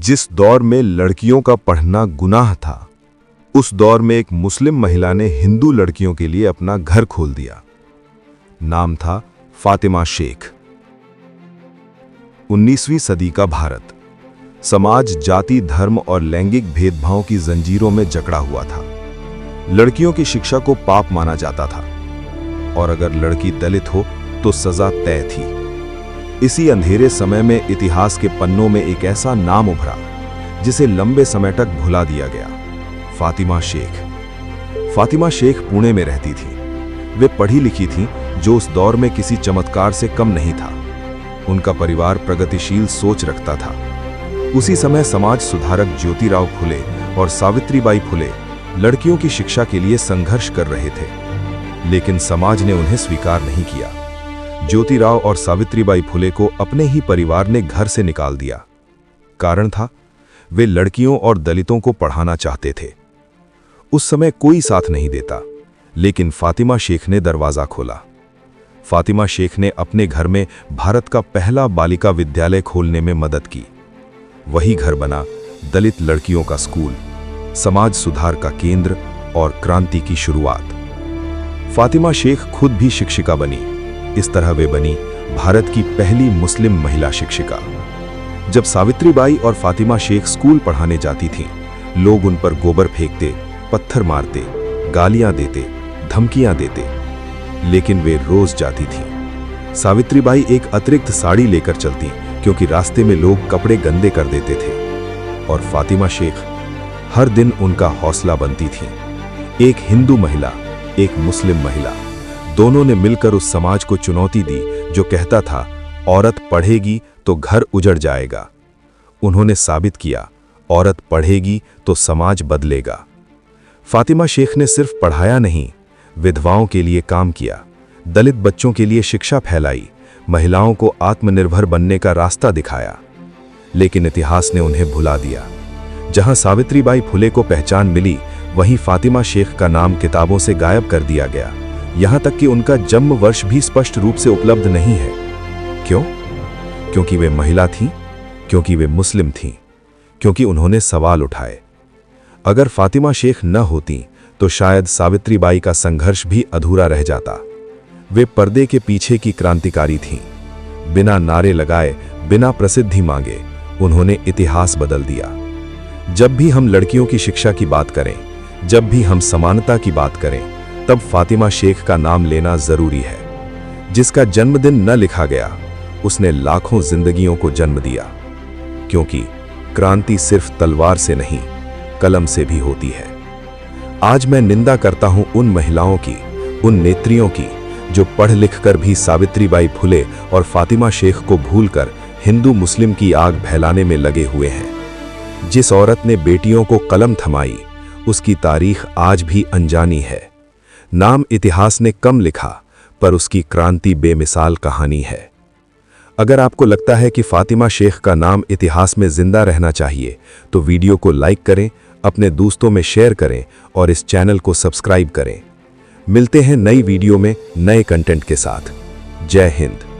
जिस दौर में लड़कियों का पढ़ना गुनाह था, उस दौर में एक मुस्लिम महिला ने हिंदू लड़कियों के लिए अपना घर खोल दिया। नाम था फातिमा शेख। 19वीं सदी का भारत समाज जाति, धर्म और लैंगिक भेदभाव की जंजीरों में जकड़ा हुआ था। लड़कियों की शिक्षा को पाप माना जाता था और अगर लड़की दलित हो तो सजा तय थी। इसी अंधेरे समय में इतिहास के पन्नों में एक ऐसा नाम उभरा जिसे लंबे समय तक भुला दिया गया, फातिमा शेख। फातिमा शेख पुणे में रहती थी। वे पढ़ी लिखी थीं, जो उस दौर में किसी चमत्कार से कम नहीं था। उनका परिवार प्रगतिशील सोच रखता था। उसी समय समाज सुधारक ज्योतिराव फुले और सावित्रीबाई फुले लड़कियों की शिक्षा के लिए संघर्ष कर रहे थे, लेकिन समाज ने उन्हें स्वीकार नहीं किया। ज्योतिराव और सावित्रीबाई फुले को अपने ही परिवार ने घर से निकाल दिया। कारण था, वे लड़कियों और दलितों को पढ़ाना चाहते थे। उस समय कोई साथ नहीं देता, लेकिन फातिमा शेख ने दरवाजा खोला। फातिमा शेख ने अपने घर में भारत का पहला बालिका विद्यालय खोलने में मदद की। वही घर बना दलित लड़कियों का स्कूल, समाज सुधार का केंद्र और क्रांति की शुरुआत। फातिमा शेख खुद भी शिक्षिका बनी। इस तरह वे बनी भारत की पहली मुस्लिम महिला शिक्षिका। जब सावित्रीबाई और फातिमा शेख स्कूल पढ़ाने जाती थीं, लोग उन पर गोबर फेंकते, पत्थर मारते, गालियां देते, धमकियां देते, लेकिन वे रोज जाती थीं। सावित्रीबाई एक अतिरिक्त साड़ी लेकर चलती क्योंकि रास्ते में लोग कपड़े गंदे कर देते थे, और फातिमा शेख हर दिन उनका हौसला बनती थीं। एक हिंदू महिला, एक मुस्लिम महिला, दोनों ने मिलकर उस समाज को चुनौती दी जो कहता था औरत पढ़ेगी तो घर उजड़ जाएगा। उन्होंने साबित किया, औरत पढ़ेगी तो समाज बदलेगा। फातिमा शेख ने सिर्फ पढ़ाया नहीं, विधवाओं के लिए काम किया, दलित बच्चों के लिए शिक्षा फैलाई, महिलाओं को आत्मनिर्भर बनने का रास्ता दिखाया। लेकिन इतिहास ने उन्हें भुला दिया। जहां सावित्रीबाई फुले को पहचान मिली, वहीं फातिमा शेख का नाम किताबों से गायब कर दिया गया। यहां तक कि उनका जन्म वर्ष भी स्पष्ट रूप से उपलब्ध नहीं है। क्यों? क्योंकि वे महिला थीं, क्योंकि वे मुस्लिम थीं, क्योंकि उन्होंने सवाल उठाए। अगर फातिमा शेख न होती तो शायद सावित्रीबाई का संघर्ष भी अधूरा रह जाता। वे पर्दे के पीछे की क्रांतिकारी थीं। बिना नारे लगाए, बिना प्रसिद्धि मांगे, उन्होंने इतिहास बदल दिया। जब भी हम लड़कियों की शिक्षा की बात करें, जब भी हम समानता की बात करें, तब फातिमा शेख का नाम लेना जरूरी है। जिसका जन्मदिन न लिखा गया, उसने लाखों जिंदगियों को जन्म दिया। क्योंकि क्रांति सिर्फ तलवार से नहीं, कलम से भी होती है। आज मैं निंदा करता हूं उन महिलाओं की, उन नेत्रियों की, जो पढ़ लिख कर भी सावित्रीबाई फुले और फातिमा शेख को भूलकर हिंदू मुस्लिम की आग फैलाने में लगे हुए हैं। जिस औरत ने बेटियों को कलम थमाई, उसकी तारीख आज भी अनजानी है। नाम इतिहास ने कम लिखा, पर उसकी क्रांति बेमिसाल कहानी है। अगर आपको लगता है कि फातिमा शेख का नाम इतिहास में जिंदा रहना चाहिए, तो वीडियो को लाइक करें, अपने दोस्तों में शेयर करें और इस चैनल को सब्सक्राइब करें। मिलते हैं नई वीडियो में नए कंटेंट के साथ। जय हिंद।